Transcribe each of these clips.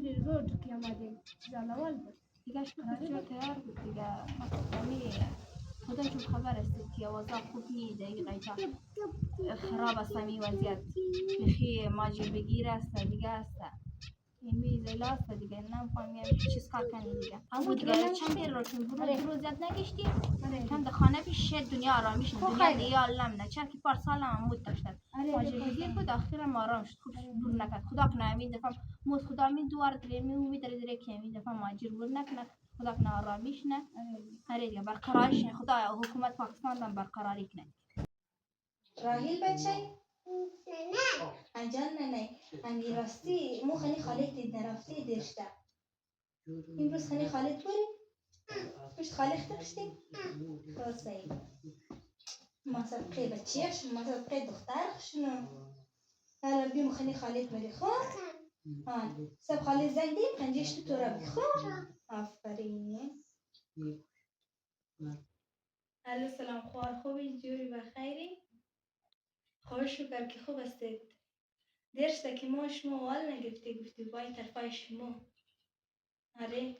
میری رو که آمدیم زالوال بود دیگه شکر تیار بود دیگه خدا چون خبر است که وضع خوب نیست دیگه خراب است می وضعیت بخی ماجر بگیر است دیگه است این میز لاست دیگه نمی‌فهمم چیز کار کنی دیگه اما دیگه چند بیر رو چون برو زیاد نگشتی چند خانه پیش دنیا آرامیش دنیا دیگه علم نه چند که پارسال هم مود داشت ماجر بگیر بود آخر ما آرام شد خوب بور نکرد خدا کنه امین دفعه موت خدا امین دوار دریمی امید داره که امین دفعه ماجر بور نکنه خدا کنه آرامیش نه هره دیگه برقرارش نه خدا حکومت پاکستان هم برقراری کنه راهیل بچه نه انجام نه امی راستی مو خنی خالت دید نرفتی دیرشته امروز خنی خالت بوری؟ پشت خالت داشتی؟ خلاصه ما صدقه بچهش ما صدقه دخترشونو حالا بیم خنی خالت بری خور سب خالت زنگ دیم پنجش تو را بخور آفرین الو سلام خوار خوبی جوری بخیری؟ خوش شکر که خوب استید درسته که ما شما وال نگفتی گفتی بای طرفای شما آره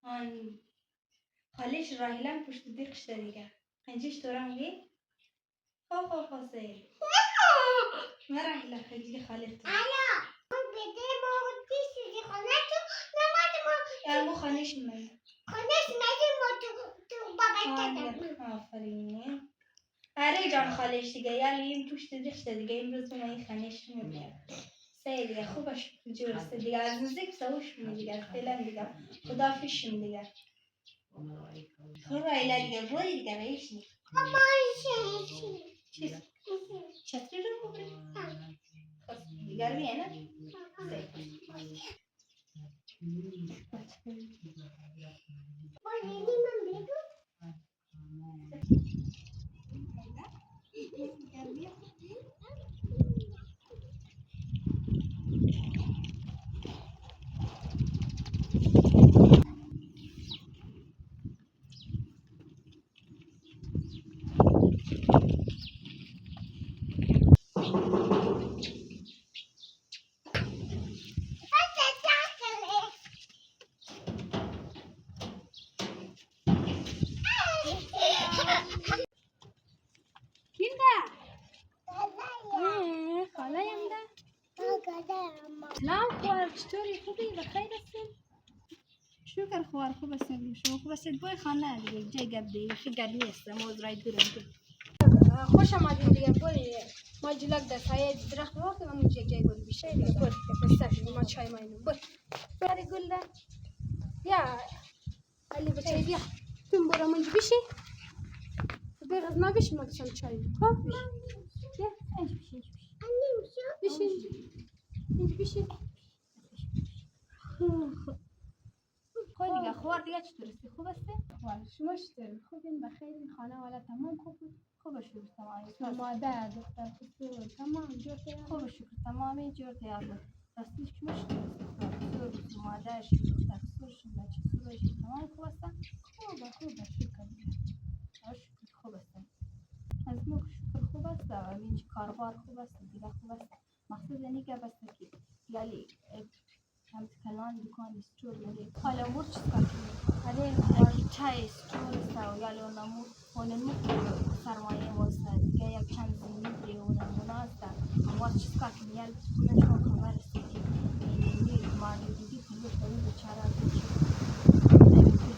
آن خالیش راهیلم پشت دیقش دیگه پنجش تو را میگی؟ خواه سیر ما راهیله خیلی خالیت الا بده ما دیشی خالتو نماد ما یا مو خانش میمونه خانش میگه ما تو بابا آفرین آره جان خالش دیگه یعنی این پشت دیقش دیگه امروز من این خانش میمونه سیر دیگه خوبش جورسته دیگه از نزدیک سوش می دیگه فعلا دیگه خدا فیشم دیگه خب ایلا دیگه بوری دیگه بیشنی چیز چطوری رو ببری؟ خب دیگر بیه نه؟ خالایم ده؟ سلام خوار چطوری خوبی بخیر هستین؟ شکر خوار خوب هستین شما خوب هستین بای خانه دیگه جای گردی خیلی گرمی است موز رای دورم خوش آمدین دیگه بوری ما جلوک در سایه درخت وقت ما جای بوری بیشه دیگه بوری بستش ما چای ما اینو بوری گل ده یا علی بچه بیا تون برو منج بیشه بغض ما بیشه ما بشم چای خب بیا اینج بیشه اینج بیشه خود دیگه خوار دیگه چطوری خوب هستی؟ خوار شما چطوری خوبین بخیرین خانه والا تمام خوب بود؟ خوب شکر تمام مادر دختر خسرو تمام جور تیار خوب شکر تمامی جور تیار بود راستیش شما چطوری خسرو مادرش دختر خسروش بچه خسروش تمام خوب هستن؟ خوب شکر شکر خوب هستن از مو شکر خوب است و اینج کاربار خوب است دیگه خوب است مقصود اینه که بس که یالی هم کلان دکان استور میره حالا مور چیز کنیم آره چای استور است و یالی اونمو سرمایه واسه دیگه یک چند زمینی اونمو است اما چیز کنیم یالی خودش هم خبر است که این مالی دیگه کلی خیلی بیچاره است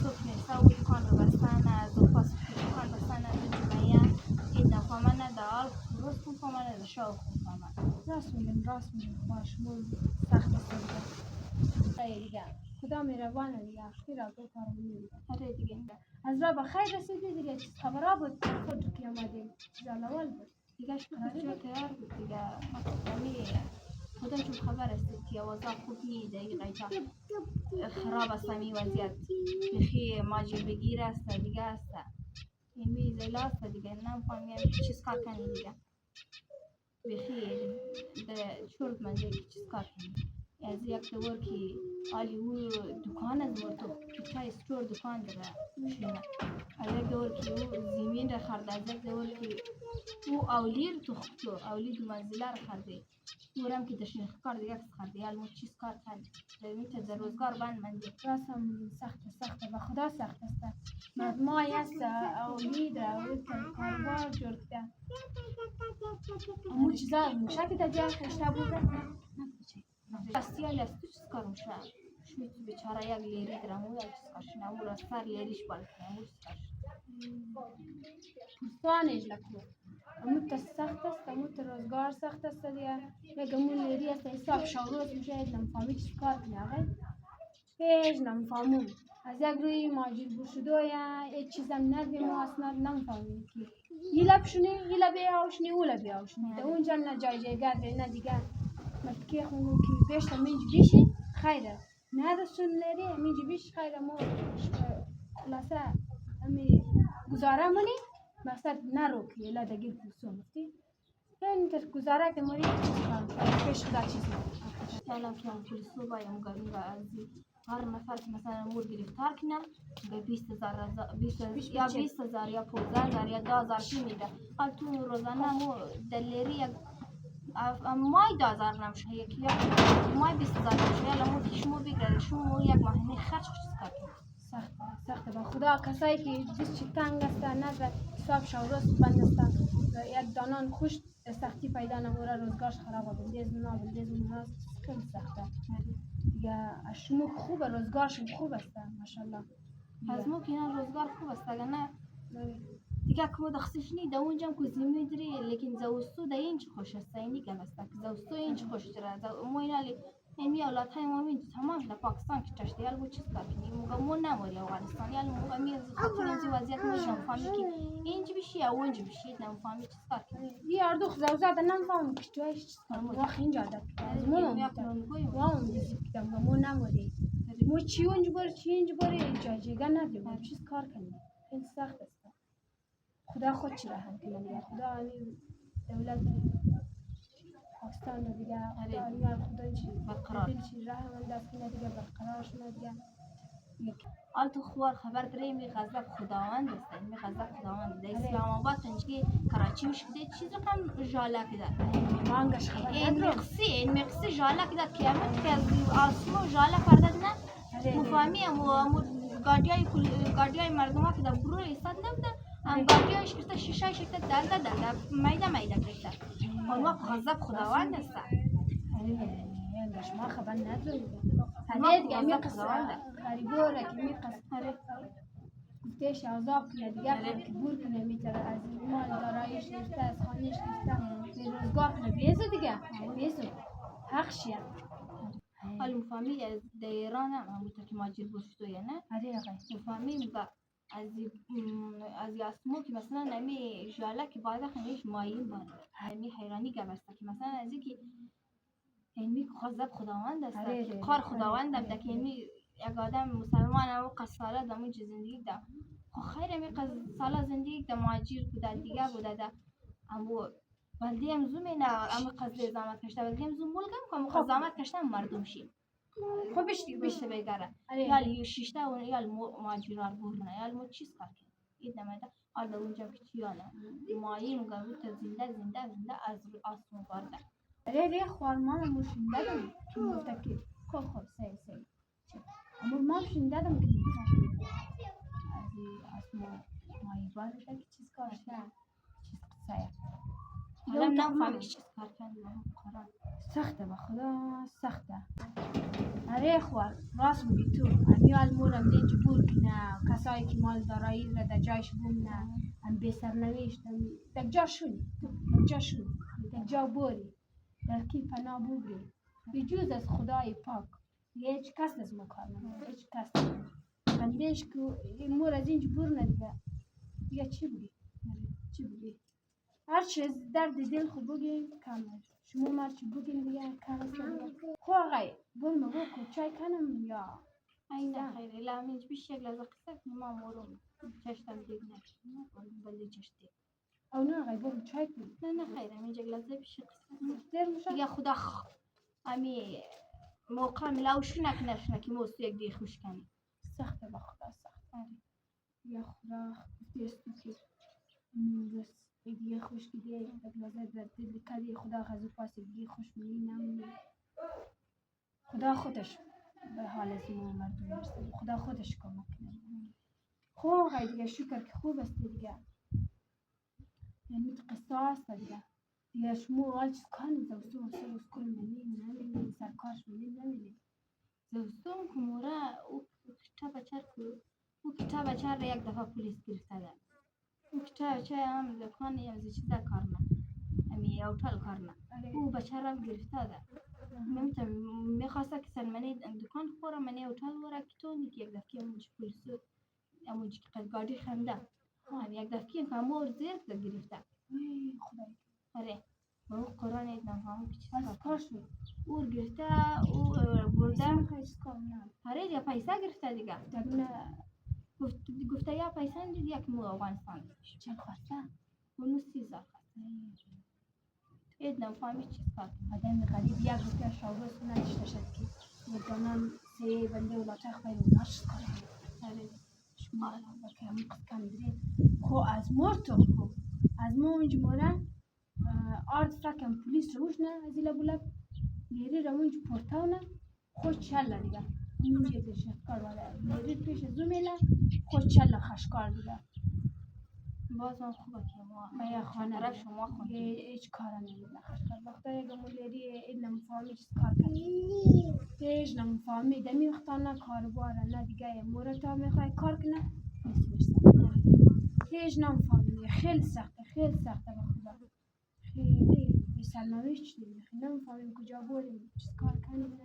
صبح نیستا و دکان رو بستن از پاس دکان بستن از جمعیه این دفعه من ندار روز کن فهمن از شاو کن فهمن راست میگم خواشمون سخت است دیگه خدا مهربانه دیگه اخیر از دو کارم میگه آره دیگه از راه بخیر رسیدی دیگه چیز خبرها بود خود که آمدیم زالوال بود دیگه شکر تیار بود دیگه خدا چون خبر است که وضع خوب نیست دیگه خراب است می وضعیت بخی ماجر بگیر است دیگه است این میز لاست دیگه نمی‌فهمم چیز کار کنی دیگه بخی شرب من دیگه چیز کار کنی از یک دور که آلی او دکان از تو چای استور دکان داره شینا از یک دور که او زمین را خرده از یک دور که او اولی رو تو اولی دو منزله رو خرده دورم که دشین کار دیگه کس خرده یا المو چیز کار کرد میتونه در روزگار بند منده راستم سخته به خدا سخت است مردمای است اولی در اول کاربار جور کرده امو چیزا میشه که در جای خشته بوده راستی از تو چیز کار میشه شوی تو بیچاره یک لیری درم او یک چیز کارش نه او را سر لیریش بالکنه او چیز کارش پرسانش لکو امو تا سخت است امو تا روزگار سخت است دیگه یک امو لیری است حساب شوروز میشه نمفهمی چیز کار کنه آقای هیچ نمفهمون از یک روی ماجر بشده یا هیچ چیزم ندیم و اصلا نمفهمیم که یلا بشونی یلا بیاوشنی اولا بیاوشنی ده اونجا نه جای جایگر نه دیگه ملکی خونگو که بیشتر منج بیشی خیره نه رسون لیری منج بیش خیره مو خلاصه امی گزاره منی مقصد نرو که یلا دگیر پوسو مفتی این تر گزاره که موری پیش خدا چیز الان که هم پول صبح یا مگارین و از هر نفر که مثلا مور گرفتار کنه به 20,000 یا 20,000 یا 15,000 یا 10,000 کی میده حال تو روزانه مو دلیری یک مای 10,000 نمیشه یکی یا مای 20,000 نمیشه یا مو که شما بگیره شما یک ماهینه خرج چیز کنید سخته با خدا کسایی که دست تنگ است نظر حساب شوروز بند است یک دانان خوش سختی پیدا نموره روزگارش خرابه بندیز اونا خیلی سخته دیگه شما خوب روزگارشون خوب است ماشاءالله از مو که اینا روزگار خوب است اگر نه دیگه که دخصیش نی ده اونجا که زمین داری لیکن زوستو ده اینچ خوش است اینی که است که زوستو اینچ خوش داره مو اینا این اولاد های ما می تمام در پاکستان که چشتی یال بود چیز کار کنی موقع مو نموری افغانستان یال موقع می خاطر از وضعیت می نفهمی که اینج بشی یا اونج بشی نفهمی چیز کار کنی یار دو زوزاده نفهم که تو چیز کار واخ اینجا ده از مو وام دیسی که مو نموری مو چی اونج بر جاجیگا ندیم چیز کار کنی این سخت است خدا خود چی رحم کنه خدا علی دولت پاکستان دیگه آره خدا چی برقرار چی رحم دست کنه دیگه برقرار شونه دیگه آل تو خوار خبر داری می غضب خداوند است می غضب خداوند در اسلام آباد تنجی کراچی شده چیز رقم جالا کداد مانگش خبر این مقصی جالا کداد قیامت که از آسمو جالا کردن نه مفهمی امو گاردیای مردم که در برو ایستاد نبودن هم گاردیایش کرده شیشه شکل دلده میده کرده اون وقت غضب خداوند است یعنیش ما خبر نداریم هنه دیگه میقص غریبو را که میقص گفتهش عذاب کنه دیگه که بور کنه میتره از مال دارایش نیسته از خانهش نیسته به روزگاه کنه بیزو دیگه بیزو حق شیه حال مفهمی در ایران هم همونطور که ماجر بوشتو یا نه مفهمی میگه از یاسمو که مثلا نمی جاله که باید خیلیش ماییم باید همی حیرانی گبسته که مثلا از اینکه اینمی غضب خداوند است که کار خداوند است که اینمی یک آدم مسلمان او قصاله دمون چه زندگی ده خیر همی قصاله زندگی ده ماجر بوده دیگه بوده ده اما بلدی هم زوم نه اما قصد زحمت کشته بلدی هم زوم مولگم که زحمت کشته مردم شیم خوبش بیشتر بگره یا شیشته و یا ماجرار بورنه یا مو چیز کار کنه این نمیده آل به اونجا که چیانه مایی مگه تو زنده از آسمون بارده ری خوارمان موشین دادم که گفته که خوب سی اما ما موشین دادم که از آسمون مایی بارده که چیز کار شد چیز قصه حالا نفهمی چیز کار کنه سخته به خدا سخته اره خوار راست میگی تو امیال مورم دینج بور کنه کسایی که مال دارایی را در جایش بومنه هم بی سرنوشت در جا شونی در جا بوری در کی پناه بگیری بجوز از خدای پاک هیچ کس از مکار نمید هیچ کس بندش که مور از اینج بور ندیده یا چی بگی هر چیز درد دل خود بگیم کامل شما مرچی بگیم دیگه کم است خو آقای بول مگو که چای کنم یا این خیر لامیج بیش یک لحظه قصه ما مورم چشتم دیگ نشد بلی چشتی او نه آقای بول چای کنم نه خیر همین یک لحظه بیش قصه دیر میشه یا خدا امی موقع ملاوش نکنه موست یک دی خوش کنی سخته با خدا سخته یا خدا دیستی که امروز دیگه خوش دیگه لازم در دل کدی خدا خزو پاس دیگه خوش می‌بینی نمی‌بینی خدا خودش به حال از ما مردم برسه خدا خودش کمک کنه خوب دیگه شکر که خوب است دیگه یعنی قصاص دیگه دیگه شما آج کانی زوستون سر کل نمی‌بینی سرکارش نمی‌بینی زوستون کمورا او کتاب چر یک دفعه پلیس گرفته ده او کتاب چه هم دکان یا چیزا کارنا امی اوتال کارنا او بچه را گرفته ده میخواسته که سلمانی دکان خورم منی اوتال ورا کتونی که یک دفعه اونج پلیسو اونج قدگادی خنده یک دفعه که همور زیر ده گرفته خدای آره با او قرآن اید نفهمو که چیز کار شد او گرفته او برده پیسه کار نه آره یا پیسه گرفته دیگه گفته یا پیسه دید یک مو افغانستان چند خواسته اونو 30,000 خواسته اید نفهمی چیز کار آدم غریب یک روپیه شاورز نداشته شد که مردانان سه بنده ولاته خواهی ناشت کنه شما که همون کم درید خو از مرتو خو از ما اونج مورا آرد فکم پولیس روش نه از ایلا بولا لیری رو اونج پورتاو نه خود چله دیگه اونج یک شکار والا لیری پیش زومیله خود چله خشکار دیگه باز من خوبه که ما باید خانه طرف شما خواهد هیچ کارا نمیده خشکار وقتا یک مولیری اید نمفاهمی چیز کار کنی هیچ نمفاهمی دمی وقتا نه کار باره نه دیگه مورتا میخوای کار کنه هیچ نمفاهمی خیلی سخته به خدا خیلی بی‌سلامش دیگه نمفاهمیم کجا بریم چیز کار کنیم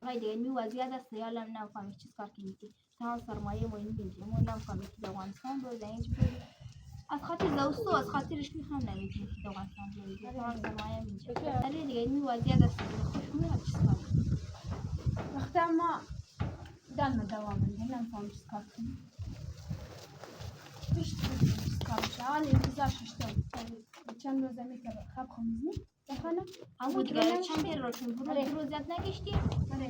وای دیگه می وضعیت است یالم نفهمی چیز کار کنی که تمام سرمایه ما این بینیم ما نفهمی که افغانستان رو زنج بود از خاطر زوستو از خاطرش میخوام نمیتونی که افغانستان رو تمام سرمایه اینجا ولی دیگه می وضعیت است خوش میاد چیز کار وقتی ما دلم دوام میده نفهمی چیز کار کنیم چیز کار میشه حالا انتظار ششتم چند روزه میتره خب خمیزنی دخانه همون دیگه چند رو چون برو زیاد نگشتی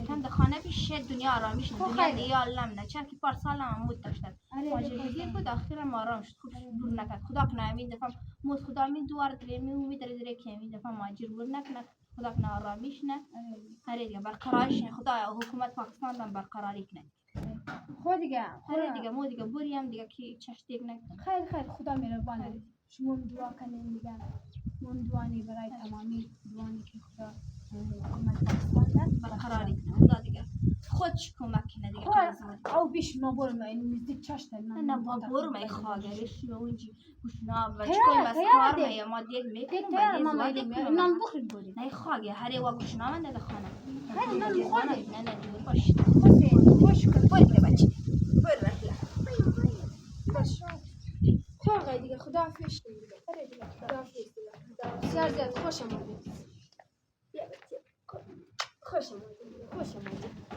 هم دخانه پیش دنیا آرامیش دنیا دیگه علم نه چند که پارسال هم مود داشتن ماجر گیر بود آخرم آرام شد خوب بور نکرد خدا کنه همین دفعه موت خدا می دوار داره می امید داره که همین دفعه ماجر بور نکنه خدا کنه آرامیش نه هره دیگه برقرارش خدا حکومت پاکستان هم برقراری کنه خود دیگه هره دیگه مو دیگه بریم دیگه کی چشتیک نکنه خیر خدا مهربانه شما دعا کنین دیگه من دوانی برای تمامی دوانی که خدا حکومت پاکستان برقراری کنه خدا دیگه خودش کمک کنه دیگه او بیش ما برم این نزدیک چشت نه با برم ای خاگرش اونجی گوشنا و چکوی مسکار میه ما دیگ میکنم ما نان بخوریم بریم نه خاگه هری و گوشنا من ده خانه نان بخوریم نه دیگه باش خوش کن بریم بچه بر رحله باش خواهی دیگه خدا حافظ دیگه خدا حافظ دیگه بسیار زیاد خوش آمدید خوش آمدید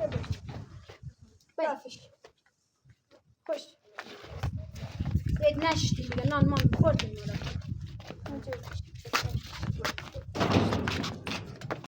برافش خوش یک نشتی دیگه نان ما خوردیم